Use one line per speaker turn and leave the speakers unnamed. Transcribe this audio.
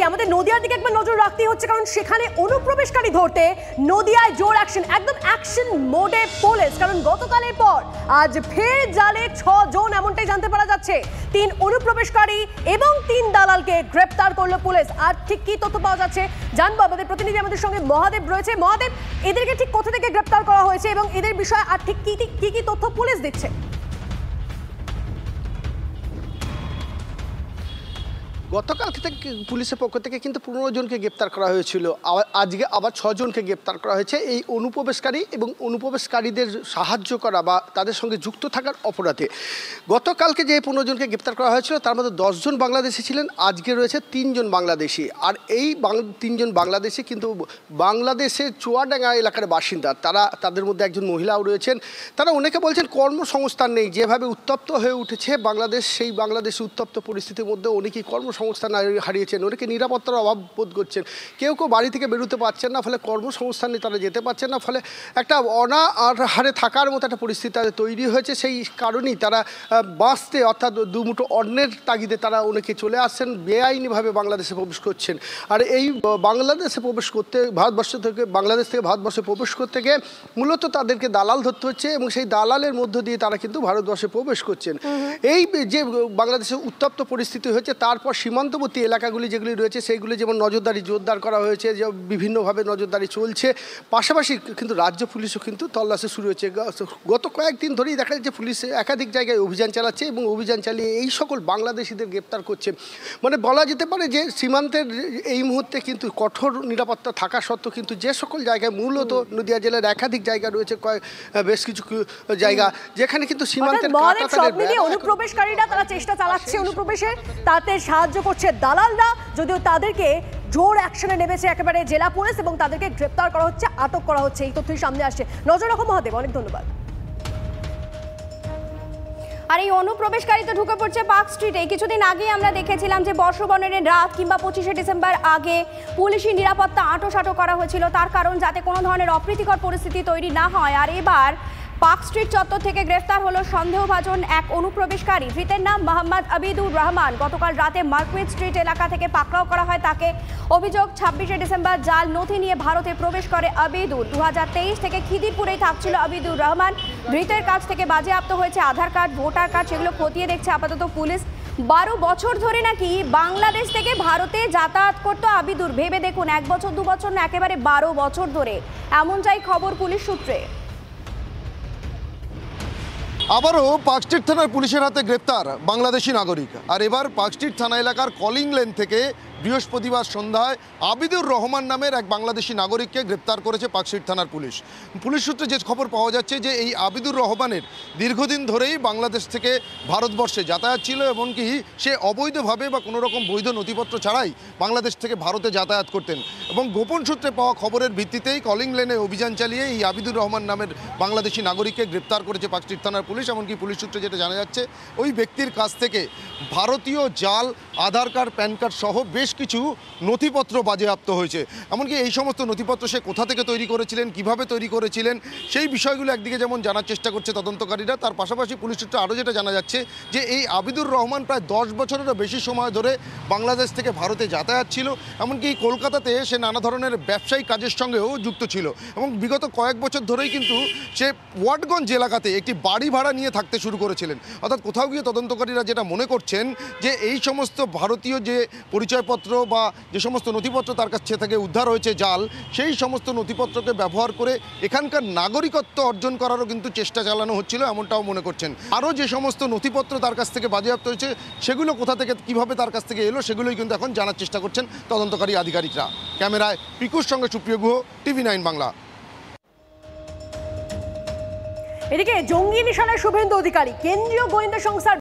আমাদের নদিয়ার দিকে একবার নজর রাখতেই হচ্ছে, কারণ সেখানে অনুপ্রবেশকারী ধরতে নদিয়ায় জোর অ্যাকশন, একদম অ্যাকশন মোডে পুলিশ। কারণ গতকালের পর আজ ফের জালে 6 জন, এমনটাই জানতে পারা যাচ্ছে। 3 অনুপ্রবেশকারী এবং 3 দালালকে গ্রেপ্তার করলো পুলিশ। আর ঠিক কি তথ্য পাওয়া যাচ্ছে জানবো, আমাদের প্রতিনিধি আমাদের সঙ্গে মহাদেব রয়েছে। মহাদেব, এদেরকে ঠিক কোথা থেকে গ্রেপ্তার করা হয়েছে এবং এদের বিষয়ে আর ঠিক কি তথ্য পুলিশ দিচ্ছে?
গতকাল থেকে পুলিশের পক্ষ থেকে কিন্তু 15 জনকে গ্রেপ্তার করা হয়েছিল, আজকে আবার 6 জনকে গ্রেপ্তার করা হয়েছে এই অনুপ্রবেশকারী এবং অনুপ্রবেশকারীদের সাহায্য করা বা তাদের সঙ্গে যুক্ত থাকার অপরাধে। গতকালকে যে 15 জনকে গ্রেপ্তার করা হয়েছিল তার মধ্যে 10 জন বাংলাদেশি ছিলেন, আজকে রয়েছে 3 জন বাংলাদেশি। আর এই 3 জন বাংলাদেশি কিন্তু বাংলাদেশের চুয়াডাঙ্গা এলাকার বাসিন্দা। তাদের মধ্যে একজন মহিলাও রয়েছেন। তারা অনেকে বলছেন কর্মসংস্থান নেই, যেভাবে উত্তপ্ত হয়ে উঠেছে বাংলাদেশ, সেই বাংলাদেশে উত্তপ্ত পরিস্থিতির মধ্যে অনেকেই কর্মসংস্থান হারিয়েছেন, অনেকে নিরাপত্তার অভাব বোধ করছেন, কেউ বাড়ি থেকে বেরোতে পারছেন না, ফলে কর্মসংস্থানে তারা যেতে পারছেন না, ফলে একটা অনাহারে থাকার মতো একটা পরিস্থিতি তৈরি হয়েছে। সেই কারণেই তারা বাঁচতে, অর্থাৎ দুমুঠো অন্যের তাগিদে তারা অনেকে চলে আসছেন, বেআইনিভাবে বাংলাদেশে প্রবেশ করছেন। আর এই বাংলাদেশে প্রবেশ করতে বাংলাদেশ থেকে ভারতবর্ষে প্রবেশ করতে গিয়ে মূলত তাদেরকে দালাল ধরতে হচ্ছে এবং সেই দালালের মধ্য দিয়ে তারা কিন্তু ভারতবর্ষে প্রবেশ করছেন। এই যে বাংলাদেশে উত্তপ্ত পরিস্থিতি হয়েছে, তারপর সীমান্তবর্তী এলাকাগুলি যেগুলি রয়েছে সেইগুলি যেমন নজরদারি জোরদার করা হয়েছে, যে বিভিন্নভাবে নজরদারি চলছে। পাশাপাশি কিন্তু রাজ্য পুলিশও কিন্তু তল্লাশি শুরু হয়েছে। গত কয়েকদিন ধরেই দেখা যাচ্ছে পুলিশ একাধিক জায়গায় অভিযান চালাচ্ছে এবং অভিযান চালিয়ে এই সকল বাংলাদেশিদের গ্রেপ্তার করছে। মানে বলা যেতে পারে যে সীমান্তের এই মুহূর্তে কিন্তু কঠোর নিরাপত্তা থাকা সত্ত্বেও কিন্তু যে সকল জায়গায়, মূলত নদিয়া জেলার একাধিক জায়গা রয়েছে, বেশ কিছু জায়গা যেখানে কিন্তু সীমান্তের
অনুপ্রবেশকারীরা তারা চেষ্টা চালাচ্ছে অনুপ্রবেশের, তাতে সাহায্য করছে দালালরা, যদিও তাদেরকে জোর অ্যাকশনে নেমেছে একেবারে জেলা পুলিশ এবং তাদেরকে গ্রেপ্তার করা হচ্ছে, আটক করা হচ্ছে। এই তথ্যই সামনে আসছে। নজর রাখো মহাদেব, অনেক ধন্যবাদ।
আর এই অনুপ্রবেশকারী তো ঢুকে পড়ছে পার্ক স্ট্রিটে। কিছুদিন আগে আমরা দেখেছিলাম যে বর্ষবরণের রাত কিংবা 25শে ডিসেম্বর আগে পুলিশি নিরাপত্তা আঁটোসাঁটো করা হয়েছিল, তার কারণ যাতে কোনো ধরনের অপ্রীতিকর পরিস্থিতি তৈরি না হয়। আর এবার পার্ক স্ট্রিট চত্বর থেকে গ্রেফতার হলো সন্দেহভাজন এক অনুপ্রবেশকারী। ধৃতের নাম মোহাম্মদ আবিদুর রহমান। গতকাল রাতে মার্কুইট স্ট্রিট এলাকা থেকে পাকড়াও করা হয় তাকে। অভিযোগ, 26শে ডিসেম্বর জাল নথি নিয়ে ভারতে প্রবেশ করে আবিদুর। 2023 থেকে খিদিরপুরেই থাকছিল আবিদুর রহমান। ধৃতের কাছ থেকে বাজেয়াপ্ত হয়েছে আধার কার্ড, ভোটার কার্ড, সেগুলো খতিয়ে দেখছে আপাতত পুলিশ। 12 বছর ধরে নাকি বাংলাদেশ থেকে ভারতে যাতায়াত করতো আবিদুর। ভেবে দেখুন, 1 বছর 2 বছর না, একেবারে 12 বছর ধরে, এমনটাই খবর পুলিশ সূত্রে।
আবারও পার্কস্ট্রিট থানার পুলিশের হাতে গ্রেপ্তার বাংলাদেশি নাগরিক। আর এবার পার্কস্ট্রিট থানা এলাকার কলিং লেন থেকে বৃহস্পতিবার সন্ধ্যায় আবিদুর রহমান নামের এক বাংলাদেশি নাগরিককে গ্রেপ্তার করেছে পার্কস্ট্রিট থানার পুলিশ। পুলিশ সূত্রে যে খবর পাওয়া যাচ্ছে যে এই আবিদুর রহমানের দীর্ঘদিন ধরেই বাংলাদেশ থেকে ভারতবর্ষে যাতায়াত ছিল, এমনকি সে অবৈধভাবে বা কোনো রকম বৈধ নথিপত্র ছাড়াই বাংলাদেশ থেকে ভারতে যাতায়াত করতেন। এবং গোপন সূত্রে পাওয়া খবরের ভিত্তিতেই কলিং লেনে অভিযান চালিয়ে এই আবিদুর রহমান নামের বাংলাদেশি নাগরিককে গ্রেপ্তার করেছে পার্কস্ট্রিট থানার পুলিশ। এমনকি পুলিশ সূত্রে যেটা জানা যাচ্ছে, ওই ব্যক্তির কাছ থেকে ভারতীয় জাল আধার কার্ড, প্যান কার্ড সহ বেশ কিছু নথিপত্র বাজেয়াপ্ত হয়েছে। এমনকি এই সমস্ত নথিপত্র সে কোথা থেকে তৈরি করেছিলেন, কিভাবে তৈরি করেছিলেন, সেই বিষয়গুলো একদিকে যেমন জানার চেষ্টা করছে তদন্তকারীরা, তার পাশাপাশি পুলিশ সূত্রে আরও যেটা জানা যাচ্ছে যে এই আবিদুর রহমান প্রায় 10 বছরেরও বেশি সময় ধরে বাংলাদেশ থেকে ভারতে যাতায়াত ছিল। এমনকি কলকাতাতে সে নানা ধরনের ব্যবসায়িক কাজের সঙ্গেও যুক্ত ছিল এবং বিগত কয়েক বছর ধরেই কিন্তু সে ওয়াটগঞ্জ এলাকাতে একটি বাড়ি ভাড়া নিয়ে থাকতে শুরু করেছিলেন। অর্থাৎ কোথাও গিয়ে তদন্তকারীরা যেটা মনে করছেন যে এই সমস্ত ভারতীয় যে পরিচয়পত্র বা যে সমস্ত নথিপত্র তার কাছ থেকে উদ্ধার হয়েছে জাল, সেই সমস্ত নথিপত্রকে ব্যবহার করে এখানকার নাগরিকত্ব অর্জন করারও কিন্তু চেষ্টা চালানো হচ্ছিল, এমনটাও মনে করছেন। আরও যে সমস্ত নথিপত্র তার কাছ থেকে বাজেয়াপ্ত হয়েছে সেগুলো কোথা থেকে কীভাবে তার কাছ থেকে এলো সেগুলোই কিন্তু এখন জানার চেষ্টা করছেন তদন্তকারী আধিকারিকরা। ক্যামেরায় পিকুর সঙ্গে সুপ্রিয় গুহ, TV9 বাংলা।
এদিকে জঙ্গি নিশানায় শুভেন্দু অধিকারী। কেন্দ্রীয় গোয়েন্দা সংস্থার